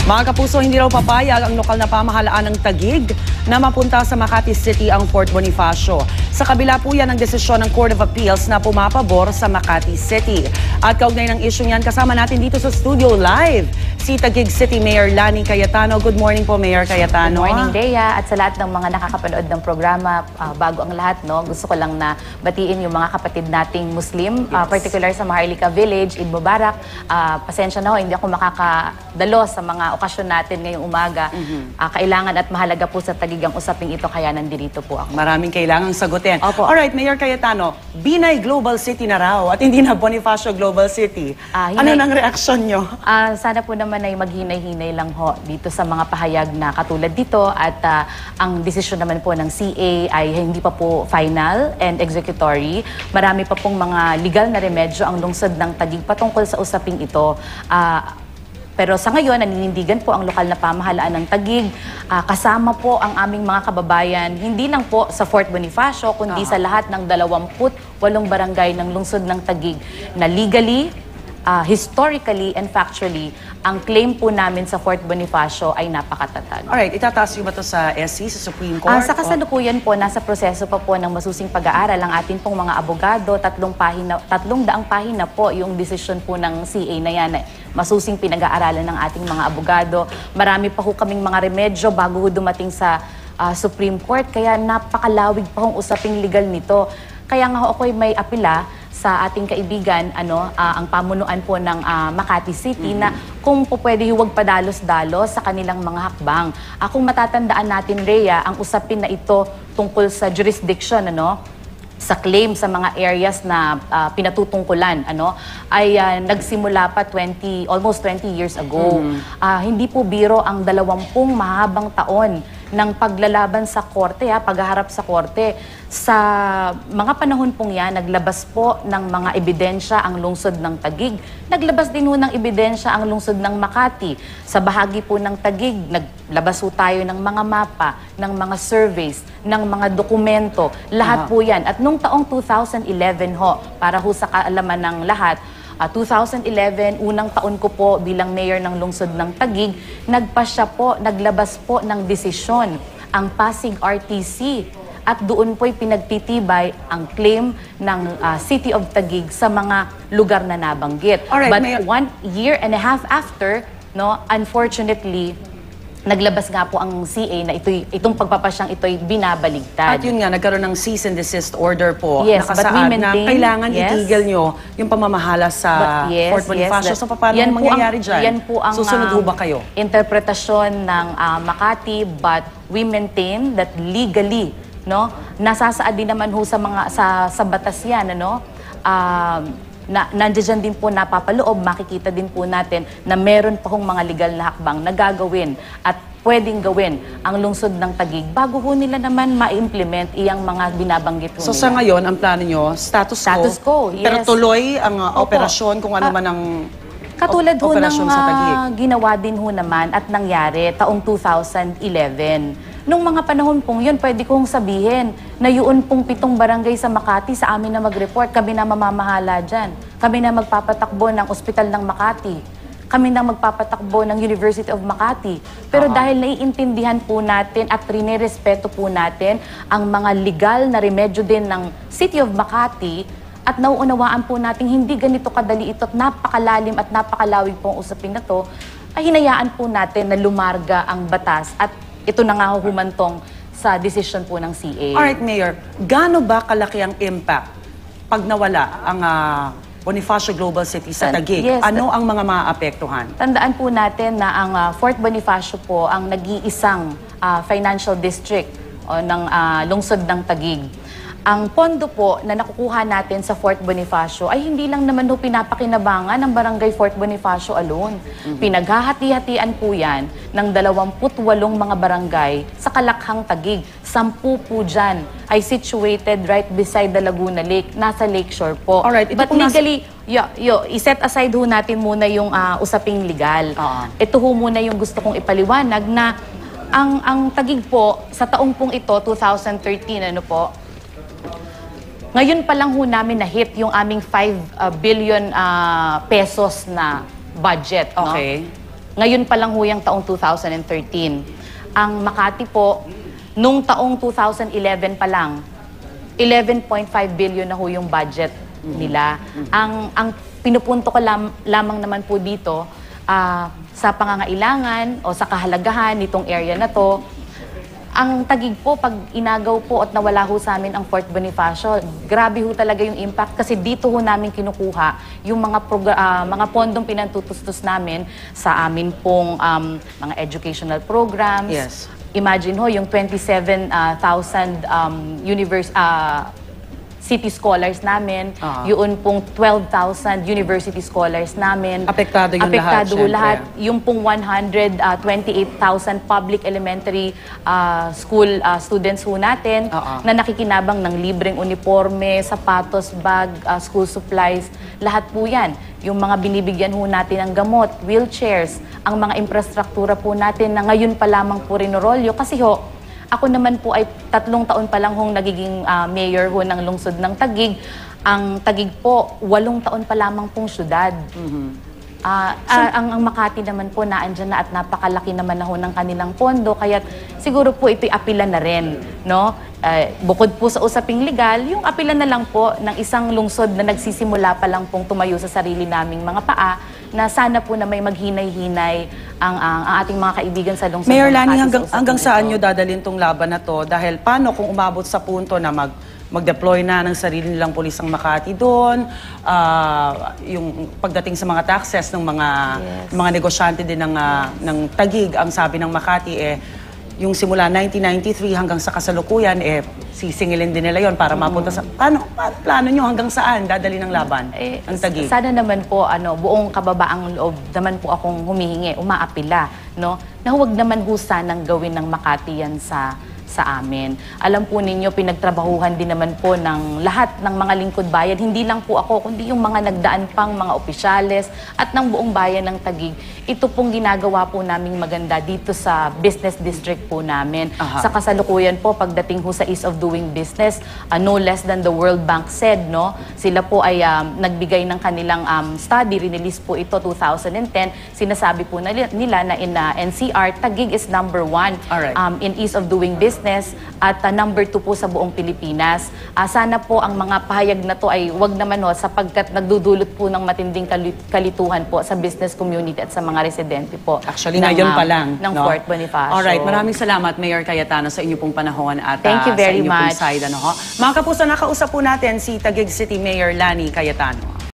Mga kapuso, hindi raw papayag ang lokal na pamahalaan ng Taguig na mapunta sa Makati City ang Fort Bonifacio. Sa kabila po yan ang desisyon ng Court of Appeals na pumapabor sa Makati City. At kaugnay ng isyong yan, kasama natin dito sa studio live si Taguig City Mayor Lani Cayetano. Good morning po, Mayor Cayetano. Good morning, Dea. At sa lahat ng mga nakakapanood ng programa, bago ang lahat, gusto ko lang na batiin yung mga kapatid nating Muslim, particular sa Maharlika Village, Eid Mubarak. Pasensya na ho, hindi ako makakadalo sa mga okasyon natin ngayong umaga. Kailangan at mahalaga po sa Taguig ang usaping ito, kaya nandito po ako. Maraming kailangang sagutin. Opo. Alright, Mayor Cayetano, Binay Global City na raw at hindi na Bonifacio Global City. Ano nang reaksyon nyo? Sana po naman ay maghinay-hinay lang ho dito sa mga pahayag na katulad dito at ang desisyon naman po ng CA ay hindi pa po final and executory. Marami pa pong mga legal na remedyo ang lungsod ng Taguig patungkol sa usaping ito. Pero sa ngayon, naninindigan po ang lokal na pamahalaan ng Taguig. Kasama po ang aming mga kababayan, hindi lang po sa Fort Bonifacio, kundi sa lahat ng 28 barangay ng lungsod ng Taguig na legally, historically and factually, ang claim po namin sa Fort Bonifacio ay napakatatag. Alright, itataas nyo ba ito sa SC, sa Supreme Court? Sa kasalukuyan po, nasa proseso pa po ng masusing pag-aaral ang atin pong mga abogado. 300 pahina po yung desisyon po ng CA na yan. Masusing pinag-aaralan ng ating mga abogado. Marami pa po kaming mga remedyo bago dumating sa Supreme Court. Kaya napakalawig pa hong usaping legal nito. Kaya nga ako'y may apela sa ating kaibigan, ang pamunuan po ng Makati City na kung po pwede huwag padalos-dalos sa kanilang mga hakbang. Kung matatandaan natin, Rhea, ang usapin na ito tungkol sa jurisdiction, sa claim sa mga areas na pinatutungkulan, ay nagsimula pa almost 20 years ago. Hindi po biro ang 20 mahabang taon ng paglalaban sa korte, paghaharap sa korte. Sa mga panahon pong yan, naglabas po ng mga ebidensya ang lungsod ng Taguig. Naglabas din po ng ebidensya ang lungsod ng Makati. Sa bahagi po ng Taguig, naglabas po tayo ng mga mapa, ng mga surveys, ng mga dokumento. Lahat po yan. At nung taong 2011 para sa kaalaman ng lahat, 2011, unang taon ko po bilang mayor ng lungsod ng Taguig, naglabas po ng desisyon ang Pasig RTC at doon po'y pinagtitibay ang claim ng City of Taguig sa mga lugar na nabanggit. Alright, But 1.5 years after, unfortunately, naglabas nga po ang CA na itong pagpapasyang ito'y binabaligtad. At yun nga, nagkaroon ng cease and desist order po. Yes, but we maintain, na kailangan itigil nyo yung pamamahala sa Fort Bonifacio. So paano mangyayari dyan? Yan po ang susunod ho ba kayo? Interpretasyon ng Makati, but we maintain that legally, nasasaad din naman ho sa mga sa batas yan, nandiyan din po napapaloob, makikita din po natin na meron pa hong mga legal na hakbang na gagawin at pwedeng gawin ang lungsod ng Taguig bago ho nila naman ma-implement iyang mga binabanggit ho So nila. sa ngayon, ang plano nyo, status quo, yes. pero tuloy ang operasyon kung ano man ang katulad ho operasyon sa Taguig. ginawa din ho naman at nangyari taong 2011. Nung mga panahon pong yun, pwede kong sabihin na yun pong 7 barangay sa Makati sa amin na mag-report, kami na mamamahala dyan. Kami na magpapatakbo ng Ospital ng Makati. Kami na magpapatakbo ng University of Makati. Pero dahil naiintindihan po natin at rinerespeto po natin ang mga legal na remedyo din ng City of Makati, at nauunawaan po natin hindi ganito kadali ito at napakalalim at napakalawig po ang usapin na to, ay hinayaan po natin na lumarga ang batas at ito na nga humantong sa desisyon po ng CA. Alright, Mayor, gaano ba kalaki ang impact pag nawala ang Bonifacio Global City sa Taguig? Yes, ano ang mga maaapektuhan? Tandaan po natin na ang Fort Bonifacio po ang nag-iisang financial district ng lungsod ng Taguig. Ang pondo po na nakukuha natin sa Fort Bonifacio ay hindi lang naman pinapakinabangan ng barangay Fort Bonifacio alone. Pinaghahati-hatian po yan ng 28 mga barangay sa Kalakhang Taguig. 10 po dyan ay situated right beside the Laguna Lake. Nasa lakeshore po. Alright, But legally, i-set aside ho natin muna yung usaping legal. Ito ho muna yung gusto kong ipaliwanag na ang Taguig po sa taong pong ito, 2013, ngayon pa lang ho namin na-hit yung aming 5 billion pesos na budget. Okay. Ngayon pa lang ho yung taong 2013. Ang Makati po, nung taong 2011 pa lang, 11.5 billion na ho yung budget nila. Ang pinupunto ko lamang naman po dito, sa pangangailangan o sa kahalagahan nitong area na to, ang Taguig po, pag inagaw po at nawala ho sa amin ang Fort Bonifacio, grabe ho talaga yung impact kasi dito ho namin kinukuha yung mga pondong pinantutustos namin sa amin pong mga educational programs. Yes. Imagine ho, yung 27,000 city scholars namin, yun pong 12,000 university scholars namin. Apektado yung Apektado lahat, lahat. Yung pong 128,000 public elementary school students ho natin na nakikinabang ng libreng uniforme, sapatos, bag, school supplies, lahat po yan. Yung mga binibigyan ho natin ng gamot, wheelchairs, ang mga infrastruktura po natin na ngayon pa lamang po rinorolyo kasi ho, ako naman po ay 3 taon pa lang hong nagiging mayor ho ng lungsod ng Taguig. Ang Taguig po, 8 taon pa lamang pong syudad. Ang Makati naman po naandyan na at napakalaki naman na ho ng kanilang pondo. Kaya siguro po ito'y apila na rin. No? Bukod po sa usaping legal, yung apila na lang po ng isang lungsod na nagsisimula pa lang pong tumayo sa sarili naming mga paa na sana po na may maghinay-hinay ang ating mga kaibigan sa lungsod. Mayor ng Lani, Makati hanggang saan nyo dadalhin tong laban na to? Dahil paano kung umabot sa punto na mag-deploy na ng sarili nilang pulis ang Makati doon, yung pagdating sa mga taxes ng mga negosyante din ng Taguig, ang sabi ng Makati yung simula 1993 hanggang sa kasalukuyan, sisingilin din nila yon para mapunta sa... Paano plano nyo hanggang saan dadali ng laban ang Taguig? Sana naman po, buong kababaang loob naman po akong humihingi, umaapila, no? Na huwag naman ho sanang gawin ng Makati yan sa amin. Alam po ninyo, pinagtrabahuhan din naman po ng lahat ng mga lingkod bayan. Hindi lang po ako, kundi yung mga nagdaan pang mga opisyales at ng buong bayan ng Taguig. Ito pong ginagawa po naming maganda dito sa business district po namin. Sa kasalukuyan po, pagdating ho sa ease of doing business, no less than the World Bank said, no? Sila po ay nagbigay ng kanilang study, release po ito 2010. Sinasabi po nila na in NCR, Taguig is number 1 in ease of doing business at number 2 po sa buong Pilipinas. Sana po ang mga pahayag na to ay wag naman sapagkat nagdudulot po ng matinding kalituhan po sa business community at sa mga residente po. Actually, ngayon pa lang. Ng Fort Bonifacio. Alright, maraming salamat Mayor Cayetano sa inyo pong panahon at thank you very sa inyo much. pong side. Mga kapuso, nakausap po natin si Taguig City Mayor Lani Cayetano.